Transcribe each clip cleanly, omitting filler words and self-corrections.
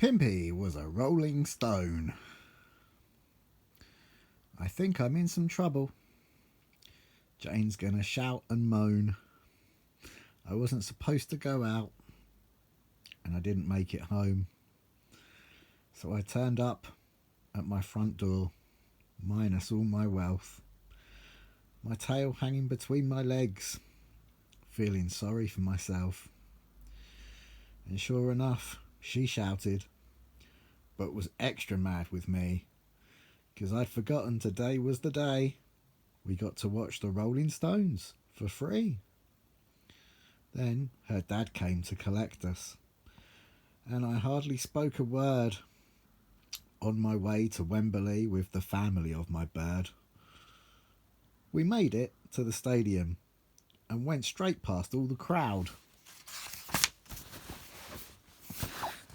Pimpy was a rolling stone. I think I'm in some trouble. Jane's gonna shout and moan. I wasn't supposed to go out, and I didn't make it home. So I turned up at my front door, minus all my wealth, my tail hanging between my legs, feeling sorry for myself. And sure enough, she shouted, but was extra mad with me, because I'd forgotten today was the day we got to watch the Rolling Stones for free. Then her dad came to collect us, and I hardly spoke a word on my way to Wembley with the family of my bird. We made it to the stadium and went straight past all the crowd.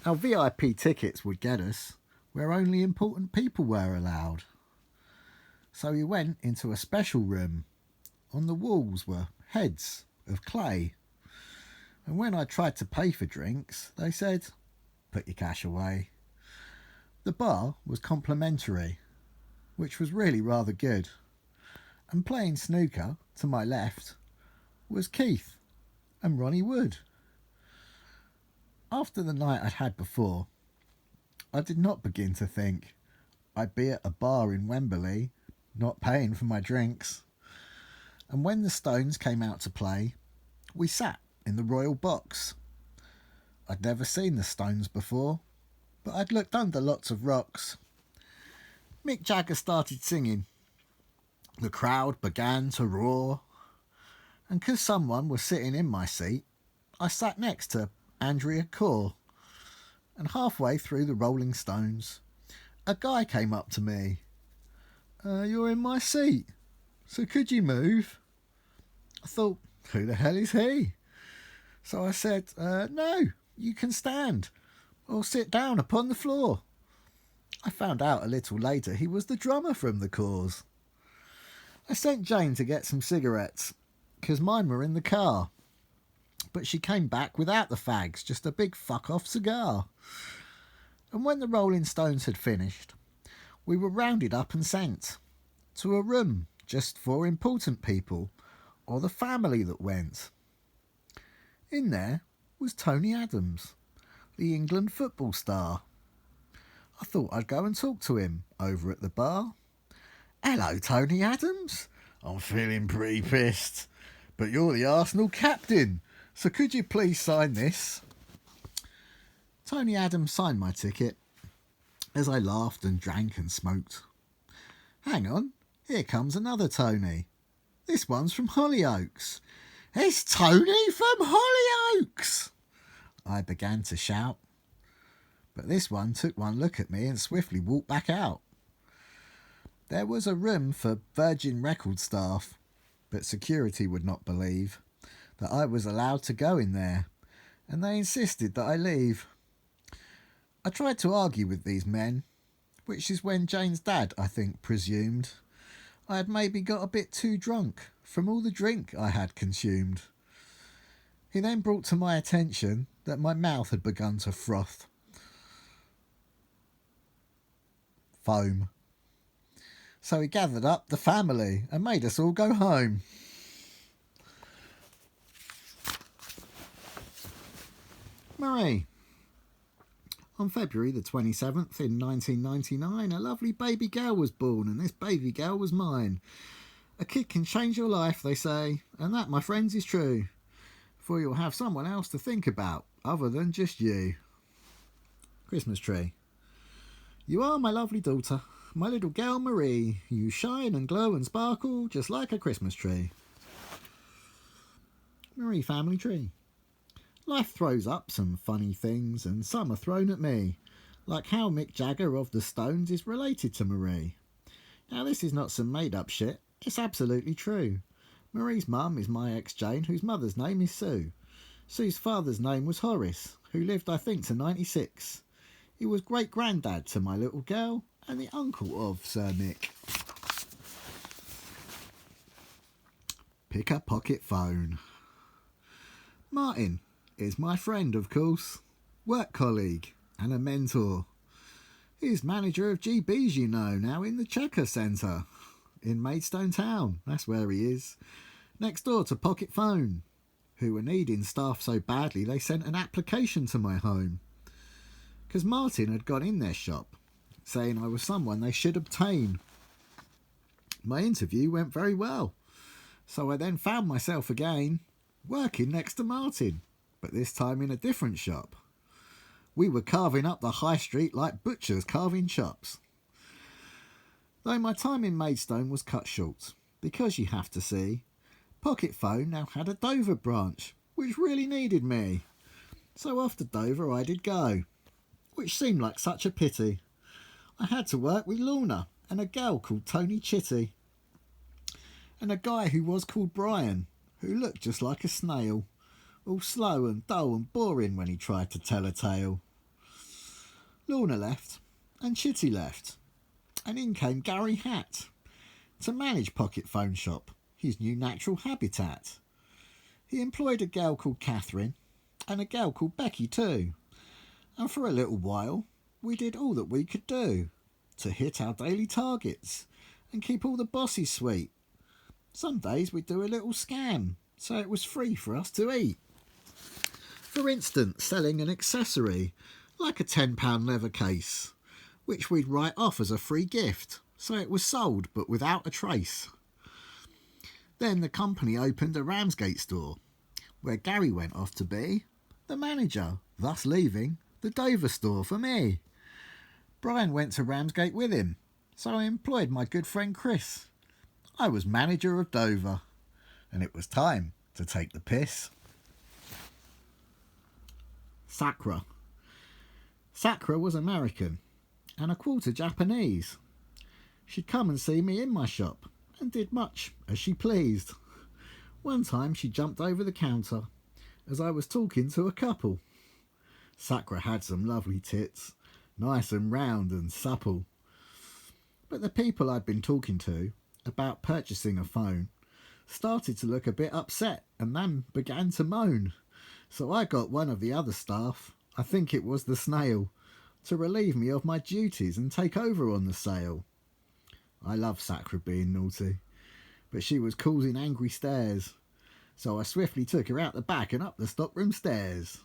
Our VIP tickets would get us where only important people were allowed. So we went into a special room. On the walls were heads of clay. And when I tried to pay for drinks, they said, "Put your cash away." The bar was complimentary, which was really rather good. And playing snooker to my left was Keith and Ronnie Wood. After the night I'd had before, I did not begin to think I'd be at a bar in Wembley, not paying for my drinks. And when the Stones came out to play, we sat in the royal box. I'd never seen the Stones before, but I'd looked under lots of rocks. Mick Jagger started singing. The crowd began to roar, and 'cause someone was sitting in my seat, I sat next to Andrea Corr. And halfway through the Rolling Stones, a guy came up to me. "You're in my seat, so could you move?" I thought, who the hell is he? So I said, "No, you can stand or sit down upon the floor." I found out a little later he was the drummer from the Corrs. I sent Jane to get some cigarettes, 'cause mine were in the car. But she came back without the fags, just a big fuck-off cigar. And when the Rolling Stones had finished, we were rounded up and sent to a room just for important people or the family that went. In there was Tony Adams, the England football star. I thought I'd go and talk to him over at the bar. "Hello, Tony Adams. I'm feeling pretty pissed, but you're the Arsenal captain, so could you please sign this?" Tony Adams signed my ticket as I laughed and drank and smoked. "Hang on, here comes another Tony. This one's from Hollyoaks." "It's Tony from Hollyoaks!" I began to shout, but this one took one look at me and swiftly walked back out. There was a room for Virgin Record staff, but security would not believe that I was allowed to go in there, and they insisted that I leave. I tried to argue with these men, which is when Jane's dad, I think, presumed I had maybe got a bit too drunk from all the drink I had consumed. He then brought to my attention that my mouth had begun to froth. Foam. So he gathered up the family and made us all go home. Marie. On February the 27th in 1999, a lovely baby girl was born, and this baby girl was mine. A kid can change your life, they say, and that, my friends, is true. For you'll have someone else to think about, other than just you. Christmas tree. You are my lovely daughter, my little girl Marie. You shine and glow and sparkle just like a Christmas tree. Marie family tree. Life throws up some funny things, and some are thrown at me, like how Mick Jagger of the Stones is related to Marie. Now this is not some made up shit, it's absolutely true. Marie's mum is my ex-Jane, whose mother's name is Sue. Sue's father's name was Horace, who lived I think to 96. He was great-granddad to my little girl, and the uncle of Sir Mick. Pick a pocket phone. Martin is my friend, of course, work colleague, and a mentor. He's manager of GBs, you know, now in the Checker Centre in Maidstone Town. That's where he is. Next door to Pocket Phone, who were needing staff so badly they sent an application to my home. Because Martin had gone in their shop, saying I was someone they should obtain. My interview went very well, so I then found myself again working next to Martin, but this time in a different shop. We were carving up the high street like butchers carving chops. Though my time in Maidstone was cut short, because you have to see, Pocket Phone now had a Dover branch, which really needed me. So off to Dover I did go, which seemed like such a pity. I had to work with Lorna and a girl called Tony Chitty, and a guy who was called Brian, who looked just like a snail, all slow and dull and boring when he tried to tell a tale. Lorna left, and Chitty left, and in came Gary Hatt to manage Pocket Phone Shop, his new natural habitat. He employed a girl called Catherine and a girl called Becky too, and for a little while we did all that we could do to hit our daily targets and keep all the bosses sweet. Some days we'd do a little scam, so it was free for us to eat. For instance, selling an accessory like a £10 leather case, which we'd write off as a free gift, so it was sold but without a trace. Then the company opened a Ramsgate store, where Gary went off to be the manager, thus leaving the Dover store for me. Brian went to Ramsgate with him, so I employed my good friend Chris. I was manager of Dover, and it was time to take the piss. Sakura. Sakura was American and a quarter Japanese. She'd come and see me in my shop and did much as she pleased. One time she jumped over the counter as I was talking to a couple. Sakura had some lovely tits, nice and round and supple. But the people I'd been talking to about purchasing a phone started to look a bit upset and then began to moan. So I got one of the other staff, I think it was the snail, to relieve me of my duties and take over on the sale. I love Sakura being naughty, but she was causing angry stares, so I swiftly took her out the back and up the stockroom stairs.